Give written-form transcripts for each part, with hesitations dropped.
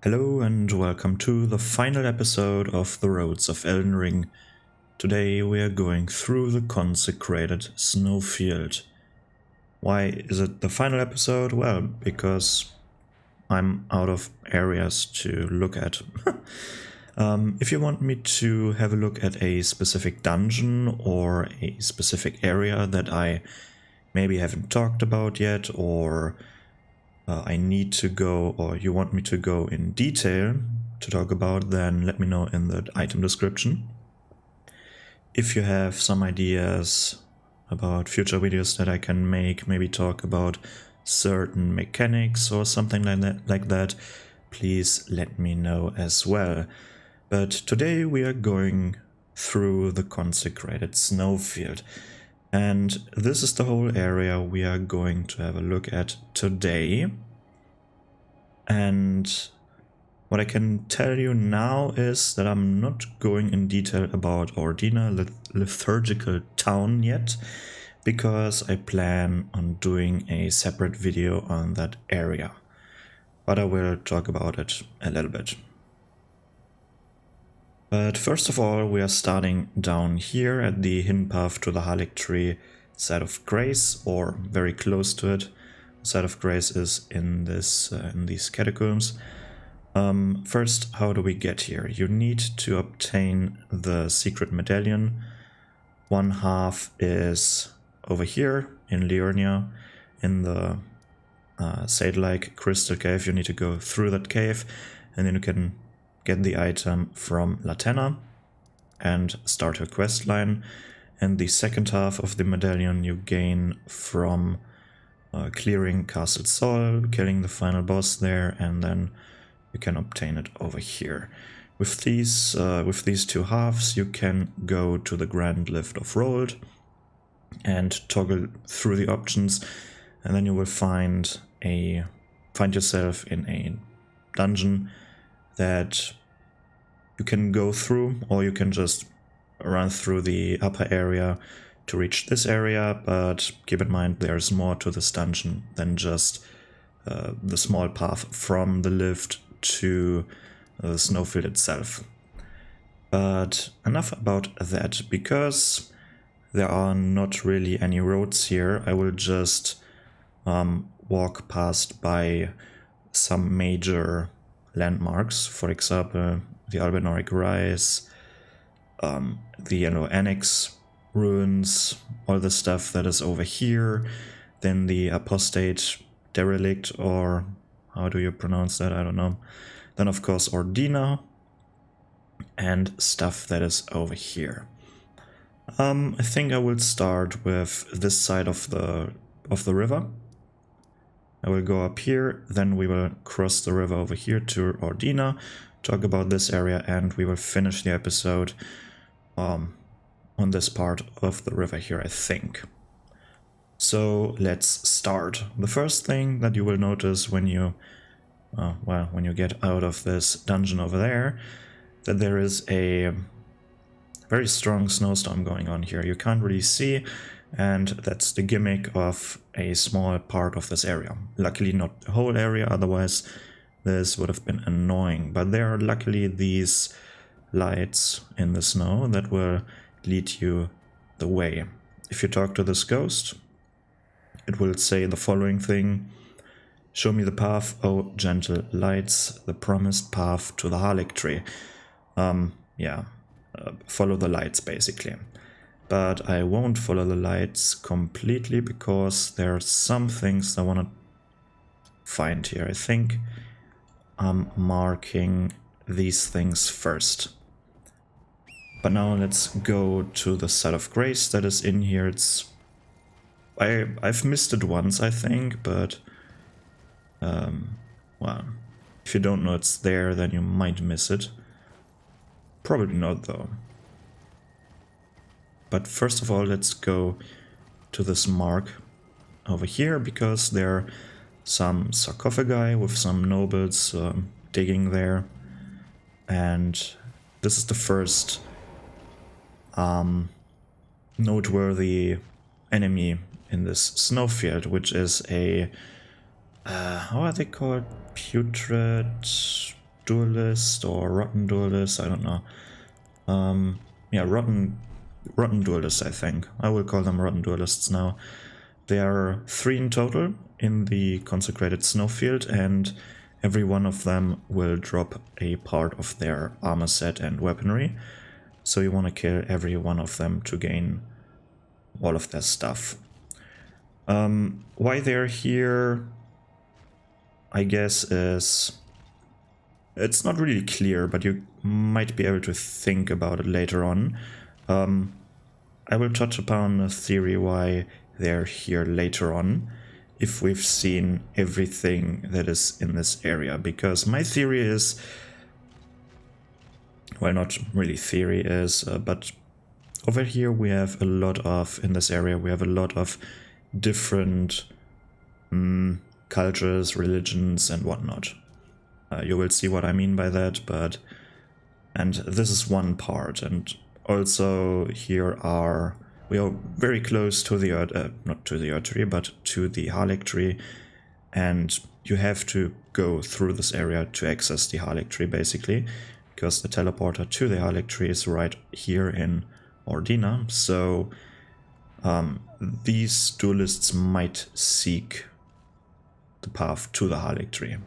Hello and welcome to the final episode of The Roads of Elden Ring. Today we are going through the Consecrated Snowfield. Why is it the final episode? Well, because I'm out of areas to look at. If you want me to have a look at a specific dungeon or a specific area that I maybe haven't talked about yet, or I need to go, or you want me to go in detail to talk about, then let me know in the item description. If you have some ideas about future videos that I can make, maybe talk about certain mechanics or something like that, please let me know as well. But today we are going through the Consecrated Snowfield. And this is the whole area we are going to have a look at today. And what I can tell you now is that I'm not going in detail about Ordina Liturgical Town yet, because I plan on doing a separate video on that area. But I will talk about it a little bit. But first of all, we are starting down here at the hidden path to the Harlech Tree Site of Grace, or very close to it. Site of Grace is in these catacombs. First, how do we get here? You need to obtain the secret medallion. One half is over here in Liurnia, in the Sade-like crystal cave. You need to go through that cave, and then you can get the item from Latenna and start her quest line. And the second half of the medallion you gain from clearing Castle Sol, killing the final boss there, and then you can obtain it over here. With these two halves, you can go to the Grand Lift of Rold and toggle through the options, and then you will find yourself in a dungeon that you can go through, or you can just run through the upper area to reach this area, but keep in mind there's more to this dungeon than just the small path from the lift to the snowfield itself. But enough about that, because there are not really any roads here. I will just walk past by some major landmarks, for example the Albinoric Rise, the Yellow Annex ruins, all the stuff that is over here, then the Apostate Derelict, or how do you pronounce that, I don't know, then of course Ordina, and stuff that is over here. I think I will start with this side of the river. I will go up here, then we will cross the river over here to Ordina, talk about this area, and we will finish the episode on this part of the river here, I think. So let's start. The first thing that you will notice when you get out of this dungeon over there, that there is a very strong snowstorm going on here. You can't really see, and that's the gimmick of a small part of this area. Luckily not the whole area, otherwise this would have been annoying. But there are luckily these lights in the snow that will lead you the way. If you talk to this ghost, it will say the following thing: "Show me the path, O gentle lights, the promised path to the Harlech Tree." Follow the lights, basically. But I won't follow the lights completely, because there are some things I want to find here. I think I'm marking these things first. But now let's go to the Site of Grace that is in here. I've missed it once, I think, but well, if you don't know it's there, then you might miss it. Probably not, though. But first of all, let's go to this mark over here, because there are some sarcophagi with some nobles digging there. And this is the first noteworthy enemy in this snowfield, which is a how are they called? Putrid duelist or rotten duelist, I don't know. Yeah, rotten duelists, I think. I will call them rotten duelists now. There are 3 in total in the Consecrated Snowfield, and every one of them will drop a part of their armor set and weaponry. So you want to kill every one of them to gain all of their stuff. Why they're here, I guess, is... it's not really clear, but you might be able to think about it later on. I will touch upon a theory why they're here later on, if we've seen everything that is in this area. Because my theory is... well, not really theory is, but over here we have a lot of... in this area we have a lot of different cultures, religions and whatnot. You will see what I mean by that, but... and this is one part, and also here are... we are very close to the not to the Earth tree, but to the Harlech tree, and you have to go through this area to access the Harlech tree, basically, because the teleporter to the Harlech tree is right here in Ordina, so these duelists might seek the path to the Harlech tree.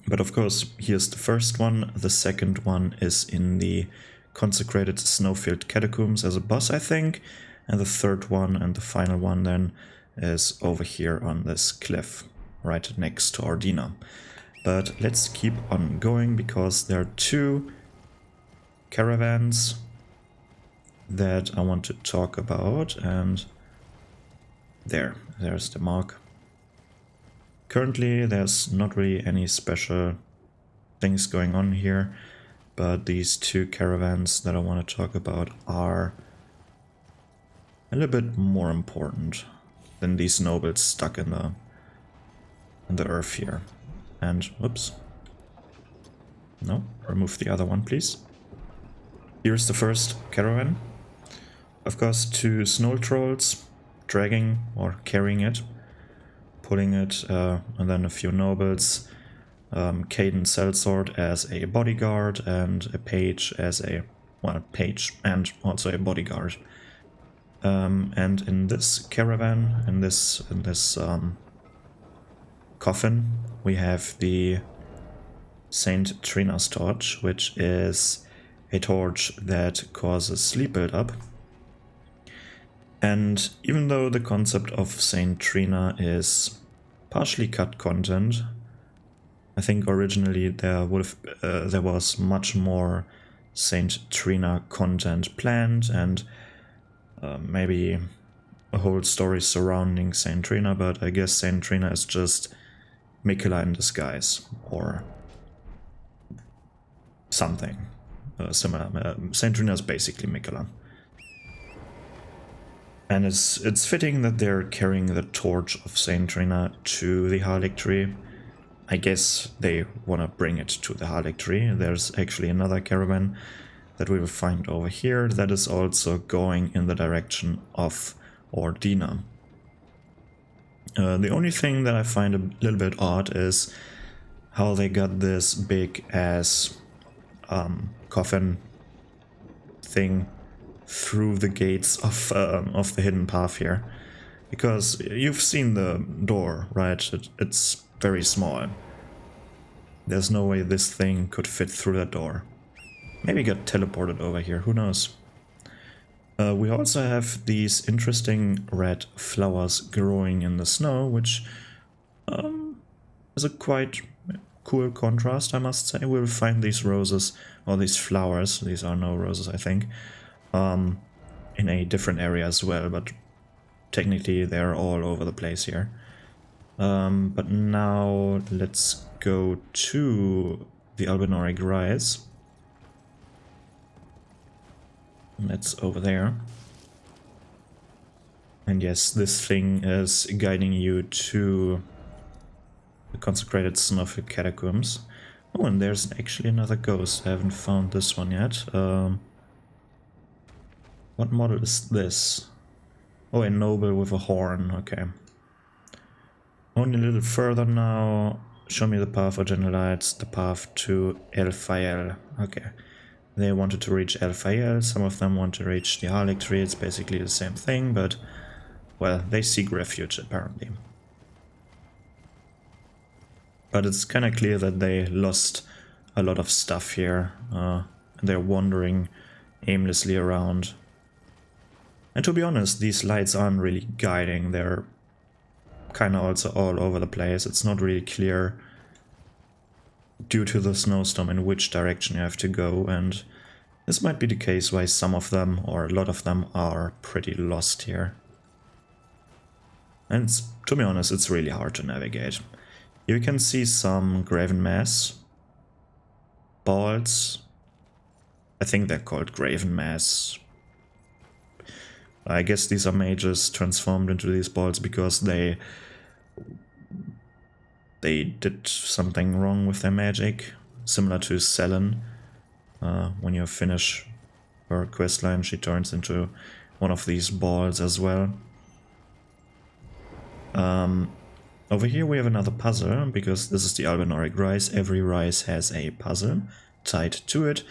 But of course, here's the first one. The second one is in the Consecrated Snowfield catacombs as a boss, I think. And the third one and the final one then is over here on this cliff, right next to Ordina. But let's keep on going, because there are 2 caravans that I want to talk about, and there's the mark. Currently there's not really any special things going on here, but these 2 caravans that I want to talk about are a little bit more important than these nobles stuck in the earth here. And, whoops. No, remove the other one, please. Here's the first caravan. Of course, 2 snow trolls dragging or carrying it, pulling it, and then a few nobles. Caden Sellsword as a bodyguard and a page as a... well, page and also a bodyguard. And in this caravan, in this coffin, we have the Saint Trina's torch, which is a torch that causes sleep buildup. And even though the concept of Saint Trina is partially cut content, I think originally there was much more Saint Trina content planned, and maybe a whole story surrounding Saint Trina, but I guess Saint Trina is just Miquella in disguise, or something similar. Saint Trina is basically Miquella. And it's fitting that they're carrying the torch of Saint Trina to the Harlech tree. I guess they want to bring it to the Harlech tree. There's actually another caravan that we will find over here that is also going in the direction of Ordina. The only thing that I find a little bit odd is how they got this big ass coffin thing through the gates of the hidden path here, because you've seen the door, right? It's very small. There's no way this thing could fit through that door. Maybe get teleported over here, who knows? We also have these interesting red flowers growing in the snow, which is a quite cool contrast, I must say. We'll find these roses, or these flowers, these are no roses, I think, in a different area as well, but technically they're all over the place here. But now let's go to the Albinauric Rise. That's over there. And yes, this thing is guiding you to the Consecrated Snowfield catacombs. Oh, and there's actually another ghost. I haven't found this one yet. What model is this? Oh, a noble with a horn. Okay. Only a little further now. Show me the path for Gentle Lights, the path to El Fayel. Okay. They wanted to reach El Fayel, some of them want to reach the Harlech Tree. It's basically the same thing, but, well, they seek refuge, apparently. But it's kind of clear that they lost a lot of stuff here. They're wandering aimlessly around. And to be honest, these lights aren't really guiding. They're kind of also all over the place. It's not really clear due to the snowstorm in which direction you have to go, and this might be the case why some of them, or a lot of them, are pretty lost here. And to be honest, it's really hard to navigate. You can see some Graven Mass balls. I think they're called Graven Mass. I guess these are mages transformed into these balls because they did something wrong with their magic, similar to Selen. When you finish her questline, she turns into one of these balls as well. Over here we have another puzzle, because this is the Albinauric Rise. Every rise has a puzzle tied to it.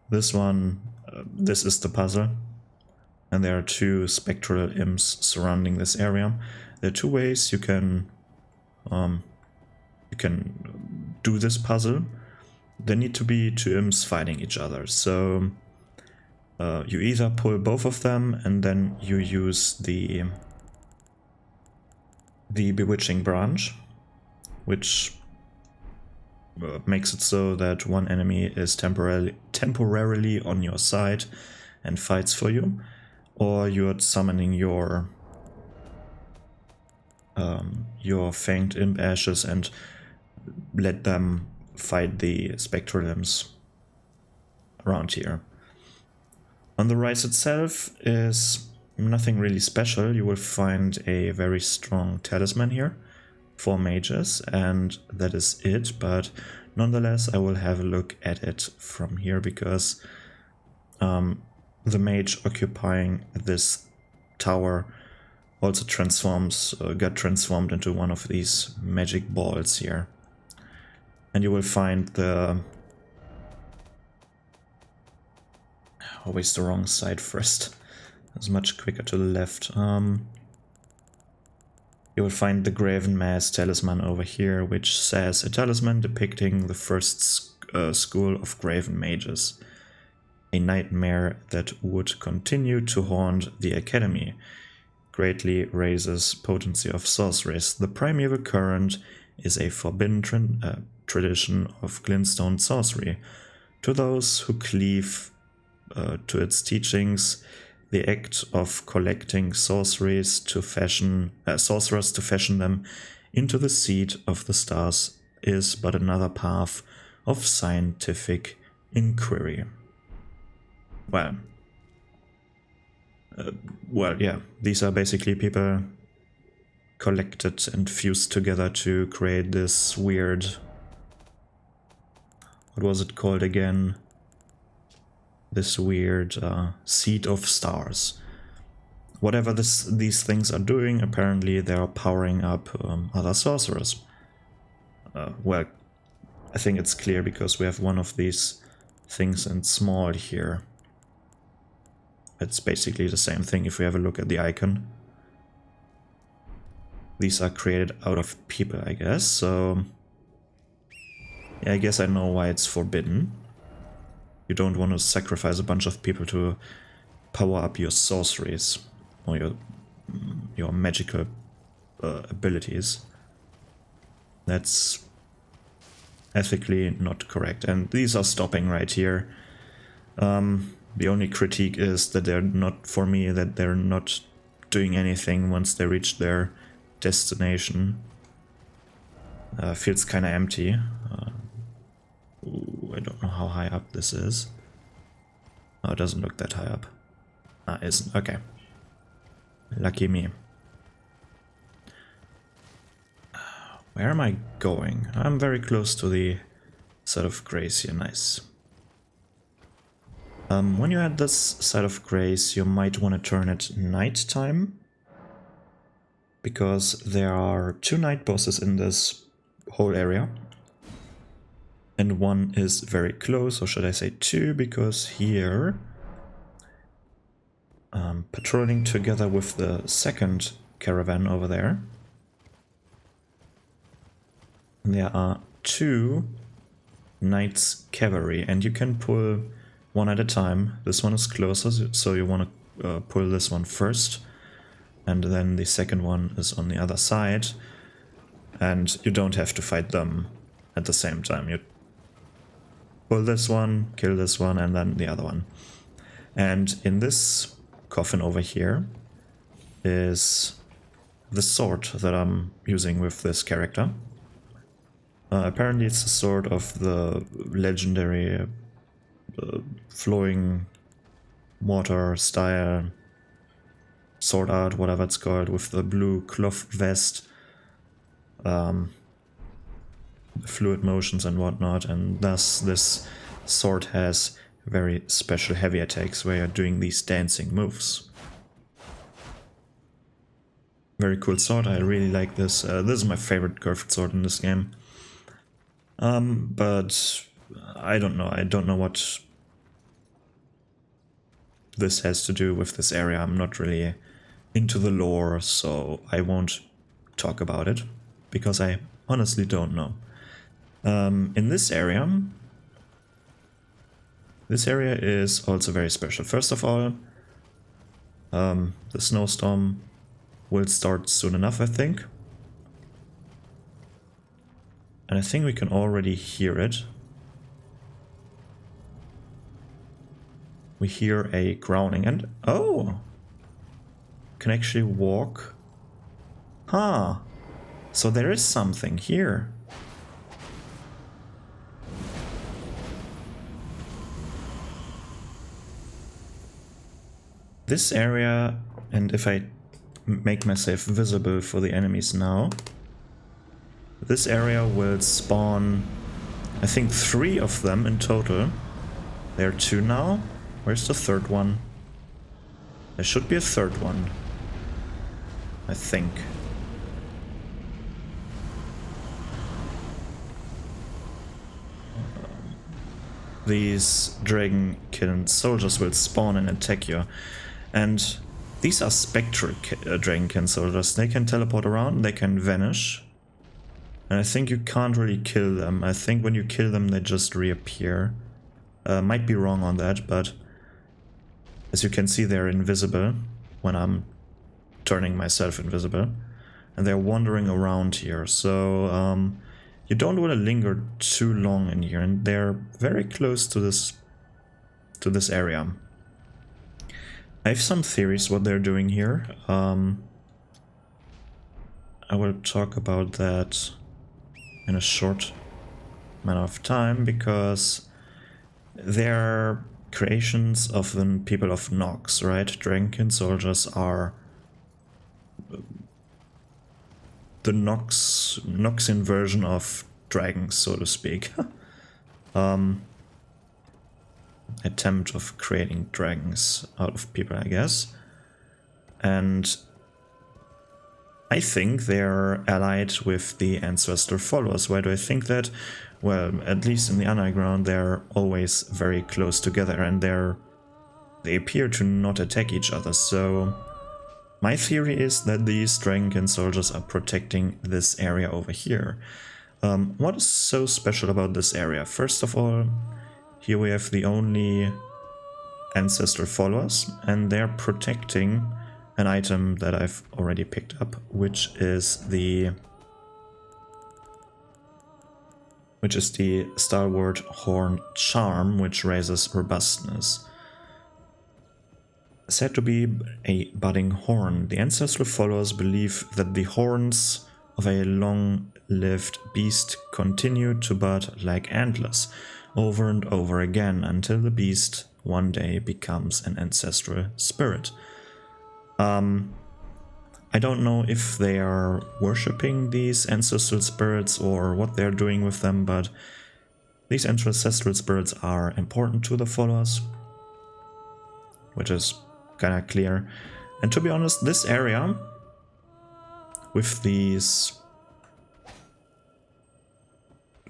This one, this is the puzzle. And there are two spectral imps surrounding this area. There are two ways you can do this puzzle. There need to be two imps fighting each other. So you either pull both of them and then you use the Bewitching Branch, which makes it so that one enemy is temporarily on your side and fights for you, or you're summoning your Fanged Imp Ashes and let them fight the Spectral Imps around here. On the rise itself is nothing really special. You will find a very strong talisman here for mages, and that is it, but nonetheless I will have a look at it from here, because the mage occupying this tower also got transformed into one of these magic balls here. And you will find always the wrong side first. It's much quicker to the left. You will find the Graven Mass talisman over here, which says a talisman depicting the first school of Graven Mages. A nightmare that would continue to haunt the Academy. Greatly raises potency of sorceries. The primeval current is a forbidden tradition of glintstone sorcery. To those who cleave to its teachings, the act of collecting sorcerers to fashion them into the seed of the stars is but another path of scientific inquiry. Well, yeah, these are basically people collected and fused together to create this weird... what was it called again? This weird seed of stars. Whatever these things are doing, apparently they are powering up other sorcerers. Well, I think it's clear because we have one of these things in small here. It's basically the same thing if we have a look at the icon. These are created out of people, I guess, so... yeah, I guess I know why it's forbidden. You don't want to sacrifice a bunch of people to power up your sorceries or your magical abilities. That's ethically not correct. And these are stopping right here. The only critique is that they're not, for me, that they're not doing anything once they reach their destination. Feels kind of empty. Ooh, I don't know how high up this is. Oh, it doesn't look that high up. Ah, it isn't. Okay. Lucky me. Where am I going? I'm very close to the side of grace here. Nice. When you're at this side of grace, you might want to turn it nighttime, because there are two night bosses in this whole area. And one is very close, or should I say two, because here, patrolling together with the second caravan over there, there are two Knights Cavalry, and you can pull one at a time. This one is closer, so you want to pull this one first, and then the second one is on the other side, and you don't have to fight them at the same time. You pull this one, kill this one, and then the other one. And in this coffin over here is the sword that I'm using with this character. Apparently it's the sword of the legendary flowing water style sword art, whatever it's called, with the blue cloth vest, fluid motions and whatnot, and thus this sword has very special heavy attacks where you're doing these dancing moves. Very cool sword, I really like this. This is my favorite curved sword in this game. But I don't know what this has to do with this area. I'm not really into the lore, so I won't talk about it, because I honestly don't know. In this area is also very special. First of all, the snowstorm will start soon enough, I think. And I think we can already hear it. We hear a growling and... oh! Can actually walk. Huh. So there is something here. This area, and if I make myself visible for the enemies now, this area will spawn, I think, 3 of them in total. There are 2 now. Where's the third one? There should be a third one, I think. These dragon-killing soldiers will spawn and attack you. And these are spectral dragon-killing soldiers. They can teleport around, they can vanish. And I think you can't really kill them. I think when you kill them, they just reappear. Might be wrong on that, but as you can see, they're invisible when I'm turning myself invisible. And they're wandering around here, so you don't want to linger too long in here. And they're very close to this area. I have some theories what they're doing here. I will talk about that in a short amount of time, because they're creations of the people of Nox, right? Dragonkin soldiers are the Noxian version of dragons, so to speak. Attempt of creating dragons out of people, I guess. And I think they're allied with the ancestral followers. Why do I think that? Well, at least in the underground, they're always very close together, and they appear to not attack each other. So my theory is that these Dragonkin soldiers are protecting this area over here. What is so special about this area? First of all, here we have the only ancestral followers, and they're protecting an item that I've already picked up, which is the stalwart horn charm, which raises robustness. Said to be a budding horn, the ancestral followers believe that the horns of a long-lived beast continue to bud like antlers over and over again until the beast one day becomes an ancestral spirit. I don't know if they are worshipping these ancestral spirits or what they're doing with them, but these ancestral spirits are important to the followers, which is kinda clear. And to be honest, this area with these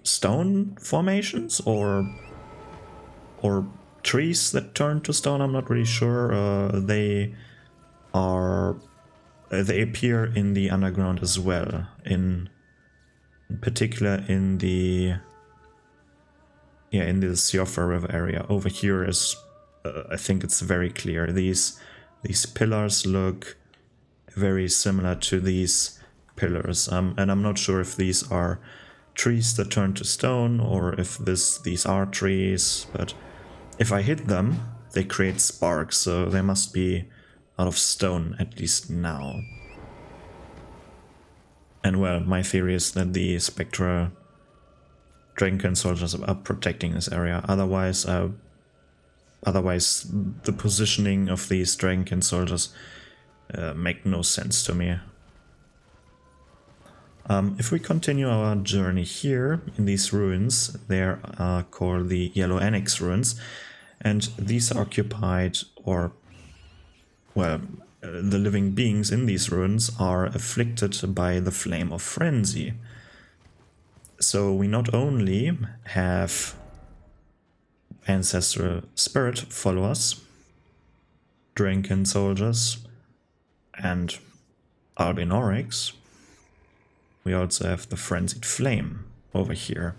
stone formations or trees that turn to stone. I'm not really sure. They appear in the underground as well, in particular in the Siofa River area. Over here is I think it's very clear. These pillars look very similar to these pillars, and I'm not sure if these are trees that turn to stone or if these are trees, but if I hit them, they create sparks, so they must be out of stone, at least now. And well, my theory is that the spectral Dragonkin soldiers are protecting this area. Otherwise, the positioning of these Dragonkin soldiers make no sense to me. If we continue our journey here in these ruins, they are called the Yellow Annex ruins, and these are occupied, or well, the living beings in these ruins are afflicted by the Flame of Frenzy. So we not only have ancestral spirit followers, Dragonkin soldiers, and Albinorics, we also have the Frenzied Flame over here.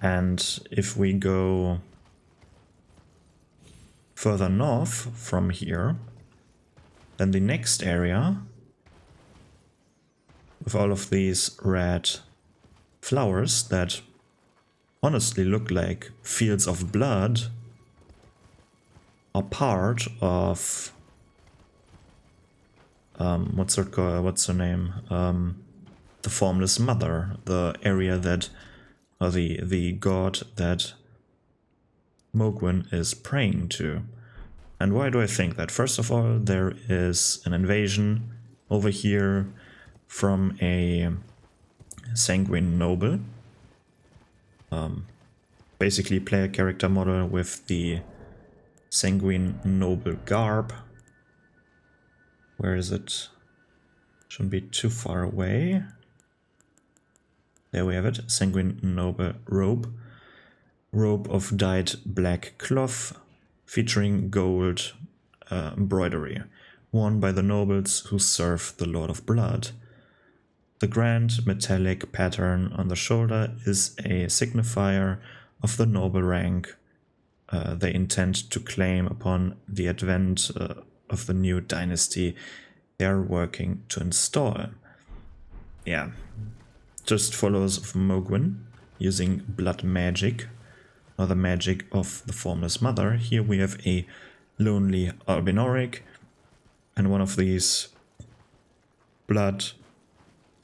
And if we go further north from here, then the next area, with all of these red flowers that honestly look like fields of blood, are part of what's her name? The Formless Mother, the area that, or the god that Mogwin is praying to. And why do I think that? First of all, there is an invasion over here from a sanguine noble. Basically player character model with the sanguine noble garb. Where is it? Shouldn't be too far away. There we have it. Sanguine noble robe. Robe of dyed black cloth featuring gold embroidery, worn by the nobles who serve the Lord of Blood. The grand metallic pattern on the shoulder is a signifier of the noble rank they intend to claim upon the advent of the new dynasty they are working to install. Yeah, just followers of Mogwin using blood magic, or the magic of the Formless Mother. Here we have a lonely Albinoric and one of these blood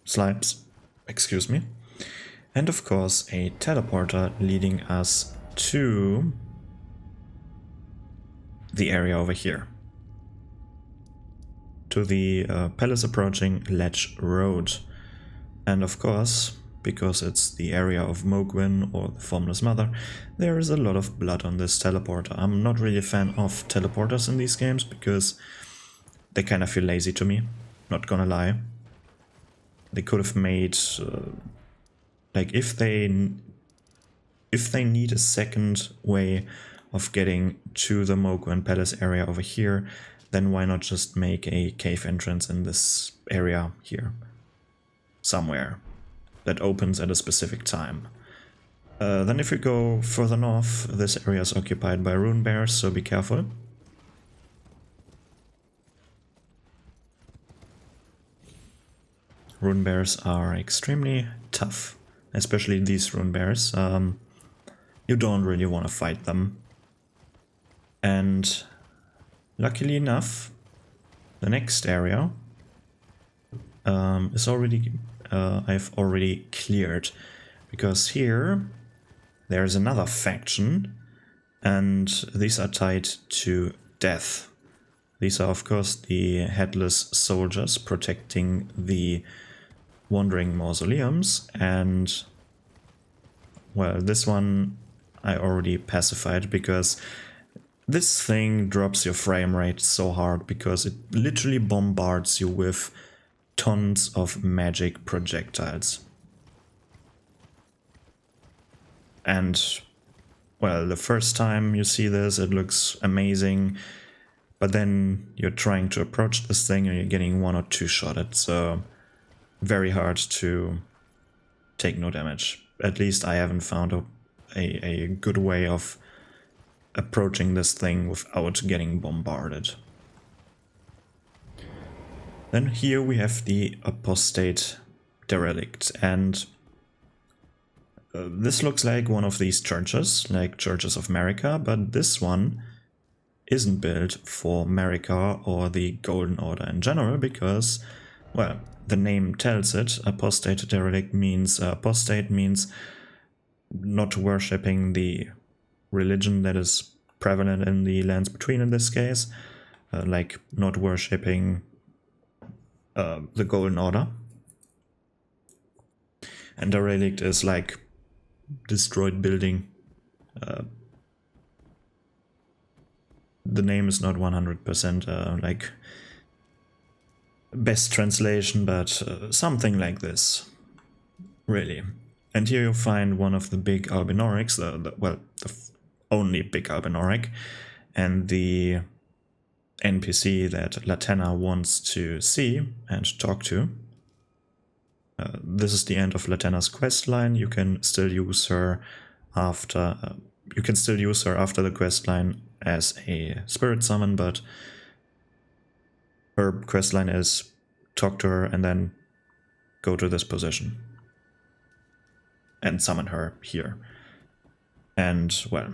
slimes, excuse me, and of course a teleporter leading us to the area over here, to the Palace Approaching Ledge Road. And of course, because it's the area of Mogwin or the Formless Mother, there is a lot of blood on this teleporter. I'm not really a fan of teleporters in these games because they kind of feel lazy to me, not gonna lie. They could have made, like, if they need a second way of getting to the Mogwin Palace area over here, then why not just make a cave entrance in this area here, somewhere, that opens at a specific time. Then if you go further north, this area is occupied by rune bears, so be careful. Rune bears are extremely tough, especially these rune bears. You don't really want to fight them. And luckily enough, the next area is already I've already cleared, because here there's another faction, and these are tied to death. These are of course the headless soldiers protecting the wandering mausoleums, and well, this one I already pacified because this thing drops your frame rate so hard, because it literally bombards you with tons of magic projectiles. And, well, the first time you see this, it looks amazing. But then you're trying to approach this thing and you're getting 1 or 2 shotted, so very hard to take no damage. At least I haven't found a good way of approaching this thing without getting bombarded. Then here we have the Apostate Derelict, and this looks like one of these churches, like Churches of Marika, but this one isn't built for Marika or the Golden Order in general because, well, the name tells it. Apostate Derelict means, apostate means not worshipping the religion that is prevalent in the Lands Between in this case, like not worshipping the Golden Order. And Derelict is like destroyed building. The name is not 100% like best translation, but something like this, really. And here you find one of the big Albinorics, the only big Albinoric, and the NPC that Latenna wants to see and talk to. This is the end of Latenna's quest line. You can still use her after the quest line as a spirit summon, but her quest line is talk to her and then go to this position and summon her here. And, well,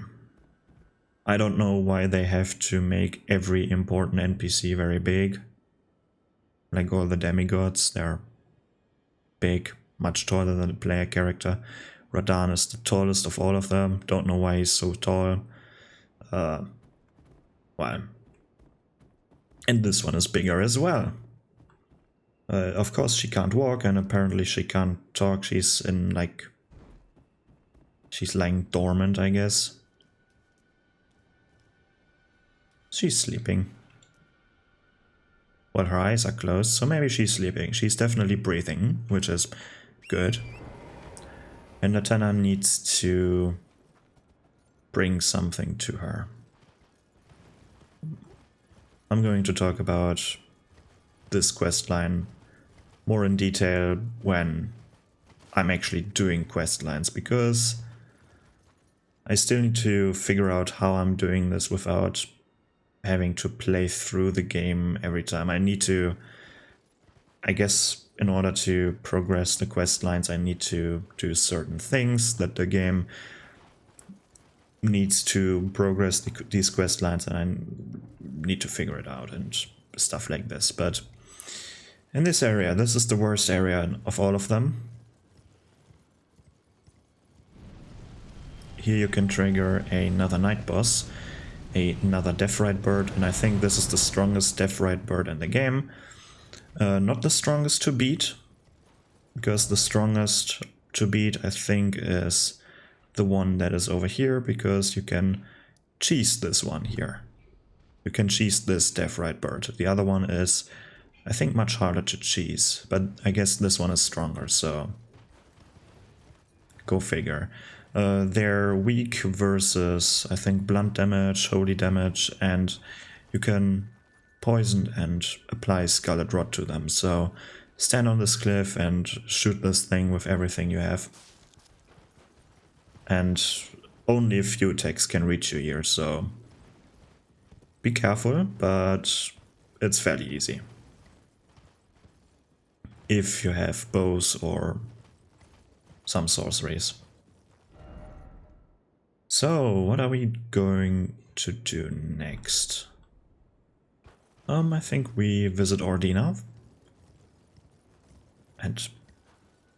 I don't know why they have to make every important NPC very big. Like all the demigods, they're big, much taller than the player character. Radahn is the tallest of all of them. Don't know why he's so tall. Well, and this one is bigger as well. Of course she can't walk, and apparently she can't talk. She's lying dormant, I guess. She's sleeping. Well, her eyes are closed, so maybe she's sleeping. She's definitely breathing, which is good. And Latenna needs to bring something to her. I'm going to talk about this quest line more in detail when I'm actually doing quest lines, because I still need to figure out how I'm doing this without having to play through the game every time. I need to, I guess, in order to progress the quest lines, I need to do certain things that the game needs to progress these quest lines, and I need to figure it out and stuff like this. But in this area, this is the worst area of all of them. Here you can trigger another night boss, another Deathrite bird, and I think this is the strongest Deathrite bird in the game. Not the strongest to beat, because the strongest to beat I think is the one that is over here, because you can cheese this one here. You can cheese this Deathrite bird. The other one is, I think, much harder to cheese, but I guess this one is stronger, so go figure. They're weak versus, I think, blunt damage, holy damage, and you can poison and apply Scarlet Rot to them. So stand on this cliff and shoot this thing with everything you have. And only a few attacks can reach you here, so be careful, but it's fairly easy. If you have bows or some sorceries. So, what are we going to do next? I think we visit Ordina. And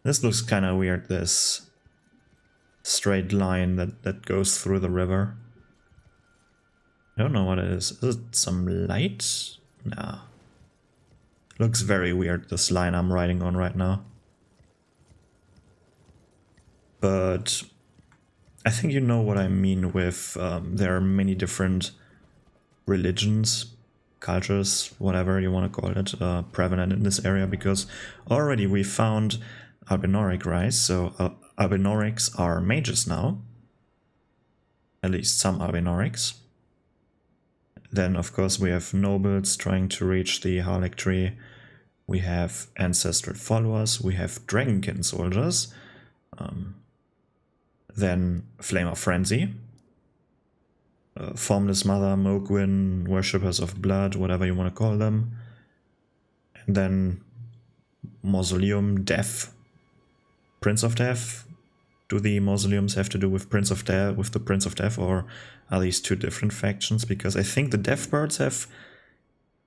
this looks kind of weird, this straight line that goes through the river. I don't know what it is. Is it some light? Nah. Looks very weird, this line I'm riding on right now. But I think you know what I mean with there are many different religions, cultures, whatever you want to call it, prevalent in this area, because already we found Albinoric rise, so Albinorics are mages now, at least some Albinorics. Then of course we have nobles trying to reach the Harlech tree. We have ancestral followers, we have dragonkin soldiers. Then Flame of Frenzy. Formless Mother, Mogwin, Worshippers of Blood, whatever you want to call them. And then Mausoleum, Death, Prince of Death. Do the mausoleums have to do with Prince of Death, with the Prince of Death, or are these two different factions? Because I think the Deathbirds have...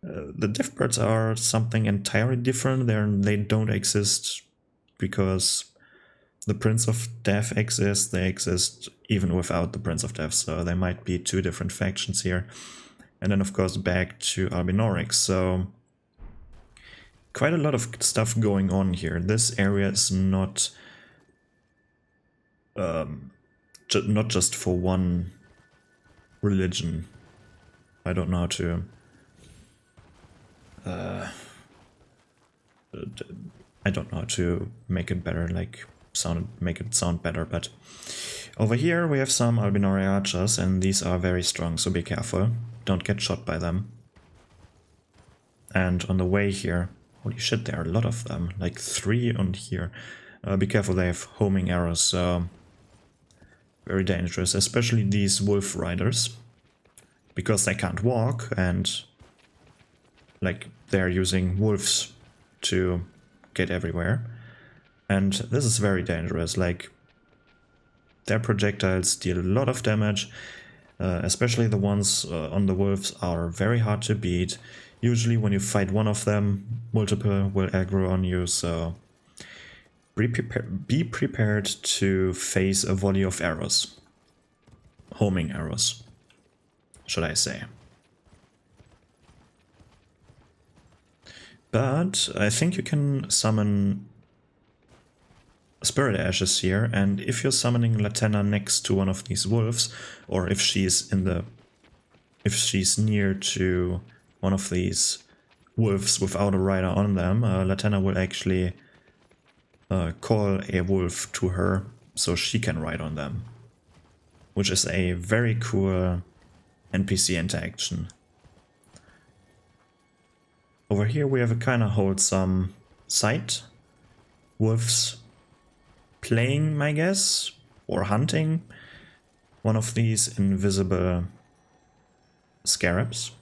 the Deathbirds are something entirely different. They don't exist because the Prince of Death exists. They exist even without the Prince of Death, so there might be two different factions here. And then of course back to Albinorics, so quite a lot of stuff going on here. This area is not not just for one religion. I don't know how to I don't know how to make it better, like make it sound better, but over here we have some Albinori archers, and these are very strong, so be careful. Don't get shot by them. And on the way here, holy shit, there are a lot of them, like 3 on here. Be careful, they have homing arrows, so very dangerous, especially these wolf riders, because they can't walk, and like they're using wolves to get everywhere. And this is very dangerous, like their projectiles deal a lot of damage, especially the ones on the wolves are very hard to beat. Usually when you fight one of them, multiple will aggro on you, so be prepared to face a volley of arrows. Homing arrows, should I say. But I think you can summon Spirit Ashes here, and if you're summoning Latenna next to one of these wolves, or if she's near to one of these wolves without a rider on them, Latenna will actually call a wolf to her so she can ride on them, which is a very cool NPC interaction. Over here we have a kind of wholesome sight. Wolves playing, I guess, or hunting one of these invisible scarabs.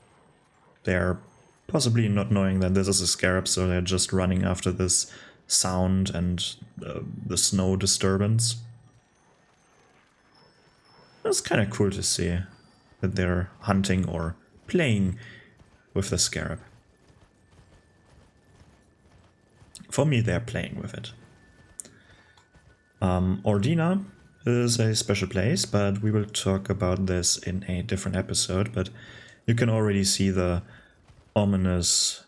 They're possibly not knowing that this is a scarab, so they're just running after this sound and the snow disturbance. It's kind of cool to see that they're hunting or playing with the scarab. For me, they're playing with it. Ordina is a special place, but we will talk about this in a different episode. But you can already see the ominous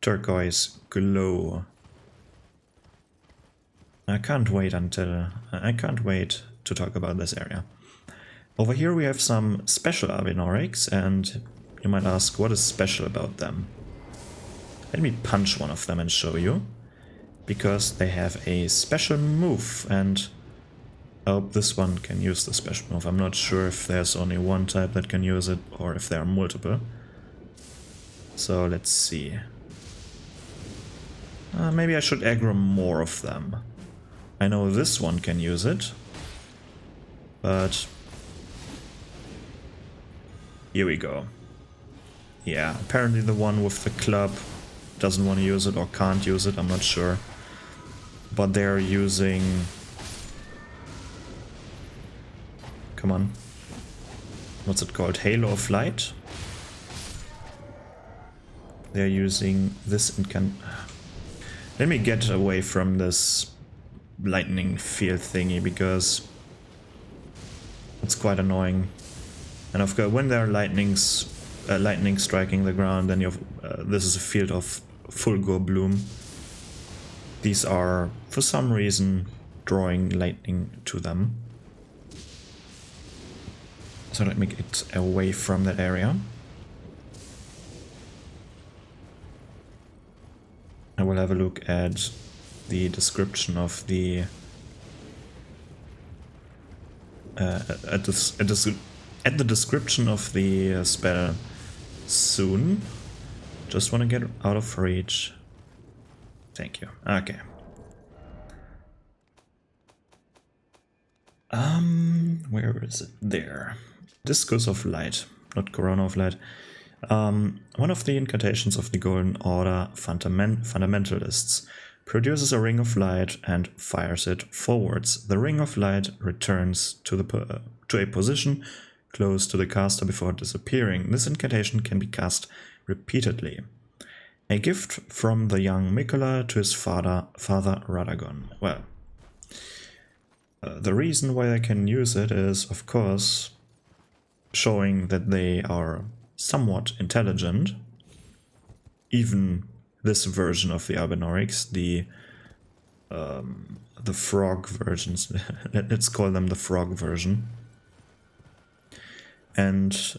turquoise glow. I can't wait to talk about this area. Over here we have some special Albinorics, and you might ask, what is special about them? Let me punch one of them and show you. Because they have a special move, and I hope this one can use the special move. I'm not sure if there's only one type that can use it or if there are multiple. So let's see. Maybe I should aggro more of them. I know this one can use it, but here we go. Yeah, apparently the one with the club doesn't want to use it or can't use it, I'm not sure. But they're using... Come on. What's it called? Halo of Light? They're using this Let me get away from this lightning field thingy, because it's quite annoying. And of course, when there are lightning striking the ground, then this is a field of Fulgur Bloom. These are, for some reason, drawing lightning to them. So let me get away from that area. I will have a look at the description of the at the description of the spell soon. Just want to get out of reach. Thank you. Okay. Where is it? There. Discus of Light, not Corona of Light. One of the incantations of the Golden Order fundamentalists produces a ring of light and fires it forwards. The ring of light returns to a position close to the caster before disappearing. This incantation can be cast repeatedly. A gift from the young Mikola to his father Radagon. Well, the reason why they can use it is, of course, showing that they are somewhat intelligent. Even this version of the Albinaurics, the frog versions, let's call them the frog version. And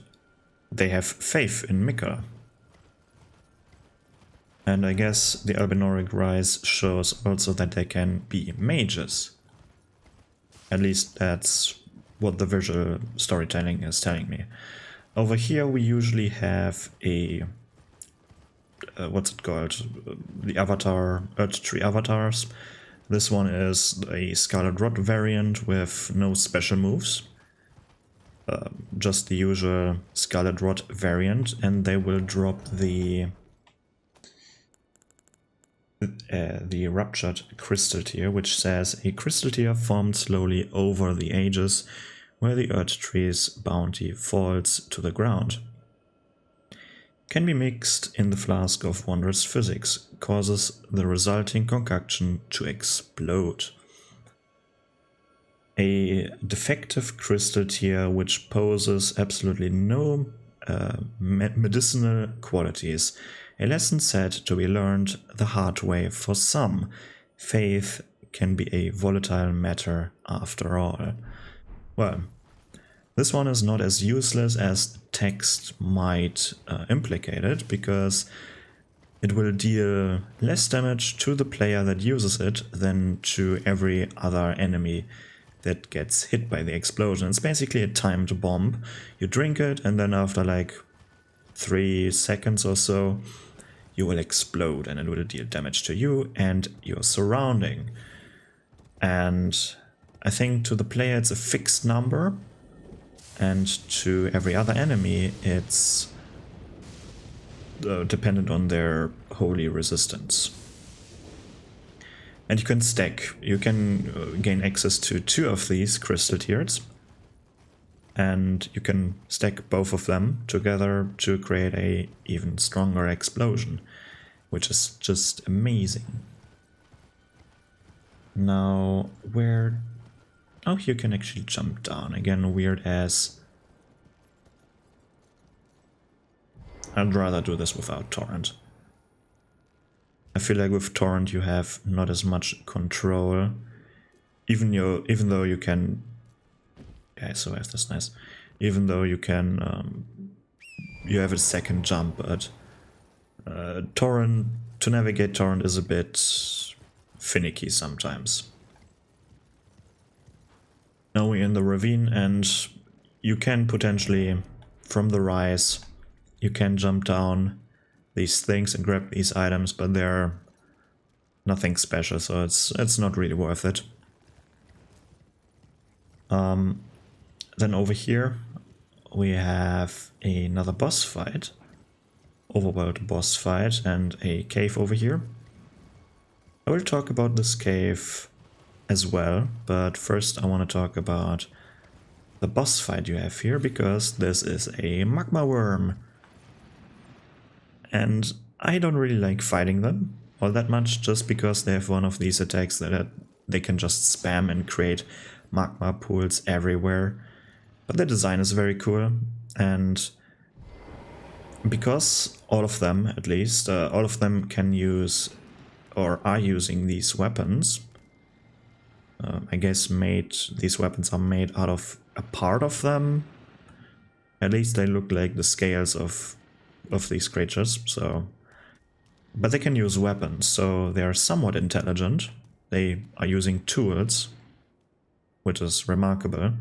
they have faith in Mikola. And I guess the Albinauric Rise shows also that they can be mages. At least that's what the visual storytelling is telling me. Over here we usually have a... what's it called? The avatar, Earth Tree avatars. This one is a Scarlet Rot variant with no special moves. Just the usual Scarlet Rot variant, and they will drop the Ruptured Crystal Tear, which says a crystal tear formed slowly over the ages where the Earth Tree's bounty falls to the ground. Can be mixed in the flask of wondrous physics, causes the resulting concoction to explode. A defective crystal tear which poses absolutely no medicinal qualities. A lesson said to be learned the hard way for some. Faith can be a volatile matter after all. Well, this one is not as useless as the text might implicate it, because it will deal less damage to the player that uses it than to every other enemy that gets hit by the explosion. It's basically a timed bomb. You drink it, and then after like 3 seconds or so, you will explode, and it will deal damage to you and your surrounding. And I think to the player it's a fixed number, and to every other enemy it's dependent on their holy resistance. And you can stack. You can gain access to 2 of these crystal tears, and you can stack both of them together to create a even stronger explosion, which is just amazing. Now, where... oh, you can actually jump down. Again, weird as... I'd rather do this without Torrent. I feel like with Torrent you have not as much control. Even though you can... yeah, so I have this nice. Even though you can... you have a second jump, but... Torrent... to navigate Torrent is a bit finicky sometimes. Now we're in the ravine, and you can potentially, from the rise, you can jump down these things and grab these items, but they're nothing special, so it's not really worth it. Then over here we have another boss fight, overworld boss fight, and a cave over here. I will talk about this cave as well, but first I want to talk about the boss fight you have here, because this is a magma worm. And I don't really like fighting them all that much, just because they have one of these attacks that they can just spam and create magma pools everywhere. But the design is very cool, and because all of them, at least, all of them can use or are using these weapons. I guess these weapons are made out of a part of them. At least they look like the scales of these creatures, so... but they can use weapons, so they are somewhat intelligent. They are using tools, which is remarkable.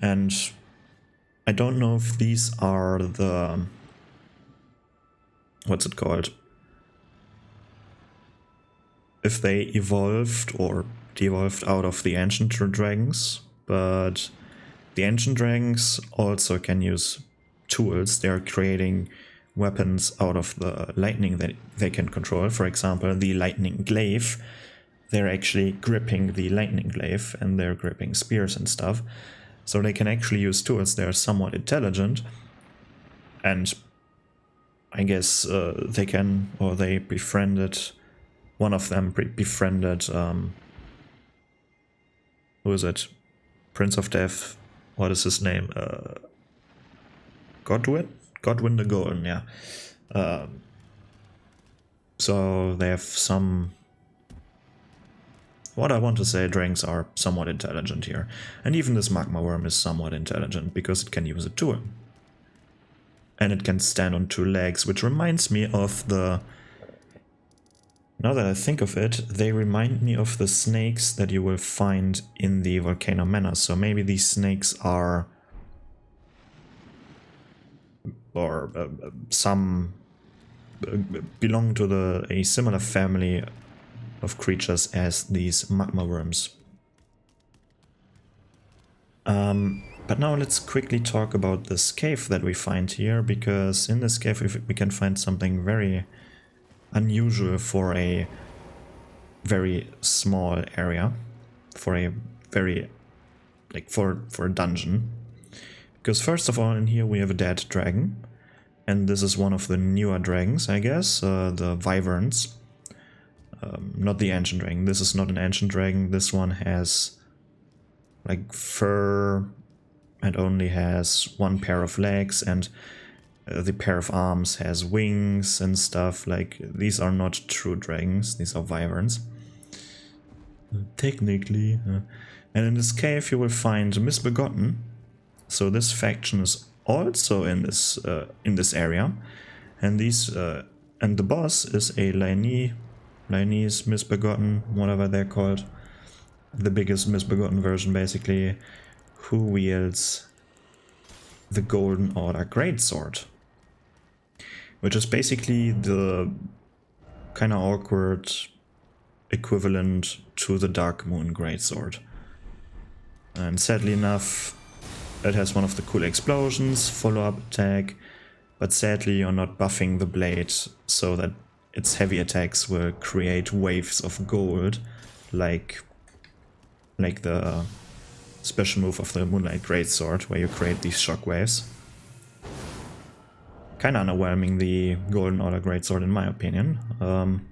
And I don't know if these are the... what's it called? If they evolved or devolved out of the ancient dragons, but the ancient dragons also can use tools. They're creating weapons out of the lightning that they can control. For example, the lightning glaive. They're actually gripping the lightning glaive and they're gripping spears and stuff. So they can actually use tools. They're somewhat intelligent. And I guess they can, or they befriended, one of them befriended, who is it? Prince of Death. What is his name? Godwin? Godwin the Golden, yeah. So they have some... what I want to say, dragons are somewhat intelligent here. And even this magma worm is somewhat intelligent because it can use a tool. And it can stand on 2 legs, which reminds me of the... now that I think of it, they remind me of the snakes that you will find in the Volcano Manor. So maybe these snakes are... or some... belong to a similar family of creatures as these magma worms. But now let's quickly talk about this cave that we find here, because in this cave we can find something very unusual for a very small area, for a very, like for a dungeon. Because first of all, in here we have a dead dragon, and this is one of the newer dragons, I guess, the wyverns. Not the ancient dragon. This is not an ancient dragon. This one has like fur and only has 1 pair of legs, and the pair of arms has wings and stuff. Like, these are not true dragons, these are wyverns. Technically. And in this cave you will find Misbegotten. So this faction is also in this area. And and the boss is a Lionese Misbegotten, whatever they're called. The biggest Misbegotten version, basically, who wields the Golden Order Greatsword, which is basically the kind of awkward equivalent to the Dark Moon Greatsword. And sadly enough, it has one of the cool explosions, follow-up attack, but sadly you're not buffing the blade so that its heavy attacks will create waves of gold, like the special move of the Moonlight Greatsword, where you create these shockwaves. Kinda underwhelming, the Golden Order Greatsword, in my opinion. Don't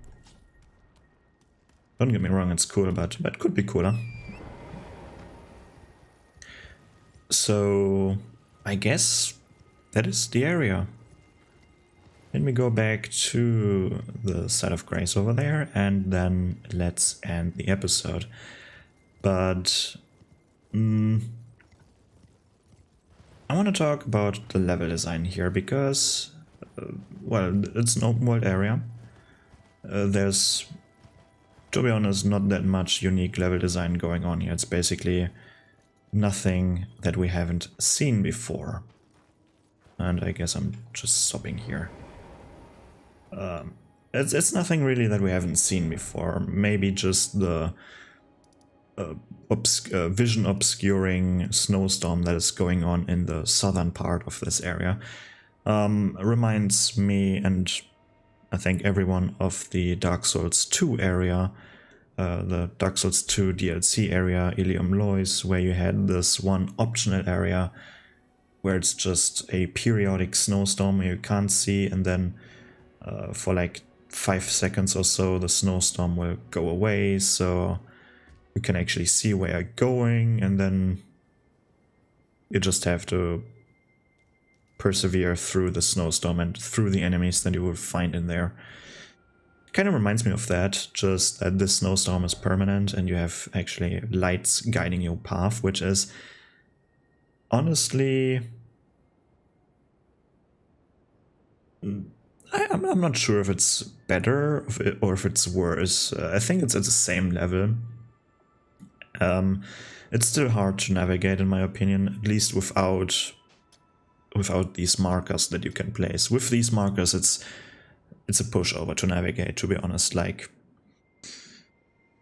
get me wrong, it's cool, but it could be cooler. So I guess that is the area. Let me go back to the site of grace over there, and then let's end the episode. But I want to talk about the level design here, because, well, it's an open world area. There's, to be honest, not that much unique level design going on here. It's basically nothing that we haven't seen before. And I guess I'm just stopping here. It's nothing really that we haven't seen before. Maybe just the vision obscuring snowstorm that is going on in the southern part of this area. Reminds me, and I think everyone, of the Dark Souls 2 area, the Dark Souls 2 DLC area, Ilium Lois, where you had this one optional area where it's just a periodic snowstorm you can't see, and then for like 5 seconds or so the snowstorm will go away, so you can actually see where you're going, and then you just have to persevere through the snowstorm and through the enemies that you will find in there. It kind of reminds me of that, just that this snowstorm is permanent and you have actually lights guiding your path, which is honestly... I'm not sure if it's better or if it's worse. I think it's at the same level. It's still hard to navigate, in my opinion, at least without these markers that you can place. With these markers, it's a pushover to navigate, to be honest. Like,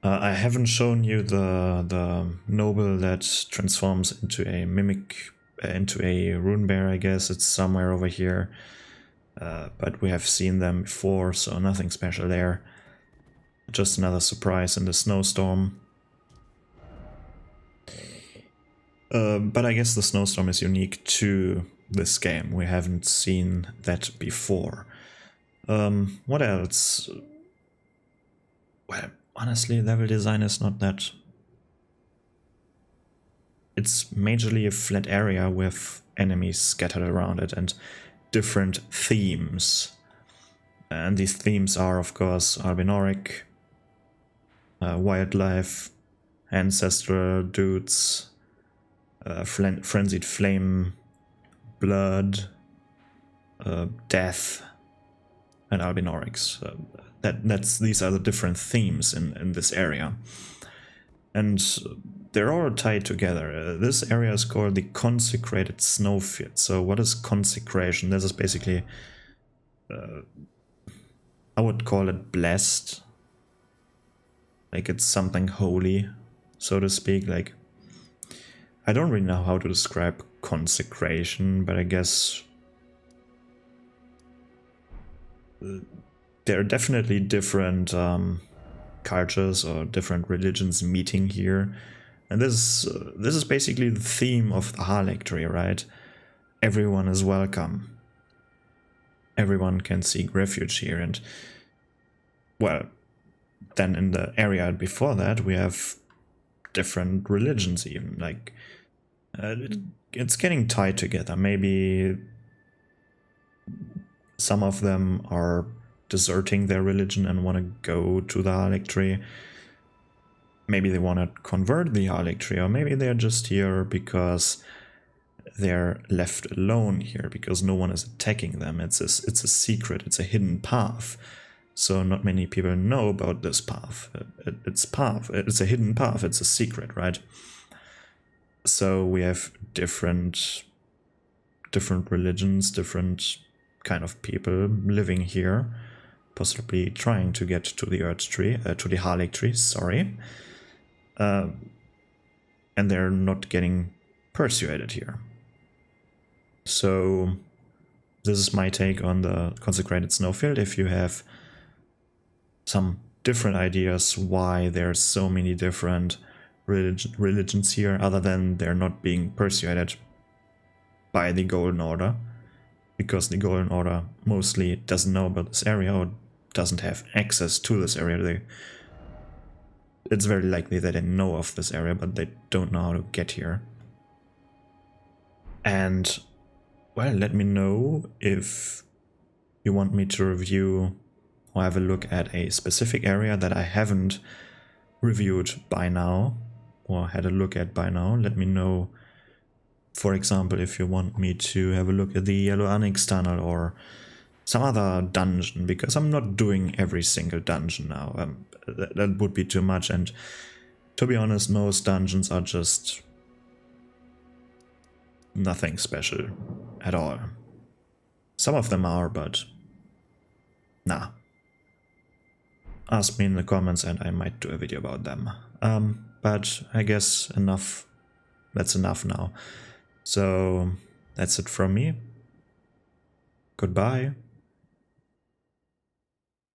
I haven't shown you the noble that transforms into a mimic, into a rune bear, I guess. It's somewhere over here. But we have seen them before, so nothing special there. Just another surprise in the snowstorm. But I guess the snowstorm is unique to this game. We haven't seen that before. What else? Well, honestly, level design is not that... It's majorly a flat area with enemies scattered around it and different themes. And these themes are, of course, albinoric, wildlife, ancestral dudes, frenzied flame, blood, death, and albinorics. These are the different themes in this area. And they're all tied together. This area is called the Consecrated Snowfield. So what is consecration? This is basically, I would call it blessed. Like it's something holy, so to speak. Like, I don't really know how to describe consecration, but I guess there are definitely different cultures or different religions meeting here, and this is basically the theme of the Halectry, right? Everyone is welcome. Everyone can seek refuge here, and well, then in the area before that we have different religions even, like it's getting tied together. Maybe some of them are deserting their religion and want to go to the Halectry. Maybe they want to convert the Halectry, or maybe they're just here because they're left alone here, because no one is attacking them. It's a secret, it's a hidden path. So not many people know about this path. It's a hidden path, it's a secret, right? So we have different religions, different kind of people living here, possibly trying to get to the Earth Tree, to the Halectry, sorry. And they're not getting persuaded here. So this is my take on the Consecrated Snowfield. If you have some different ideas why there's so many different religions here, other than they're not being persuaded by the Golden Order, because the Golden Order mostly doesn't know about this area or doesn't have access to this area. It's very likely that they know of this area, but they don't know how to get here. And, well, let me know if you want me to review or have a look at a specific area that I haven't reviewed by now, or had a look at by now. Let me know, for example, if you want me to have a look at the Yellow Onyx Tunnel or some other dungeon, because I'm not doing every single dungeon now. That would be too much, and to be honest, most dungeons are just nothing special at all. Some of them are, but nah. Ask me in the comments and I might do a video about them. But I guess enough. That's enough now. So that's it from me. Goodbye.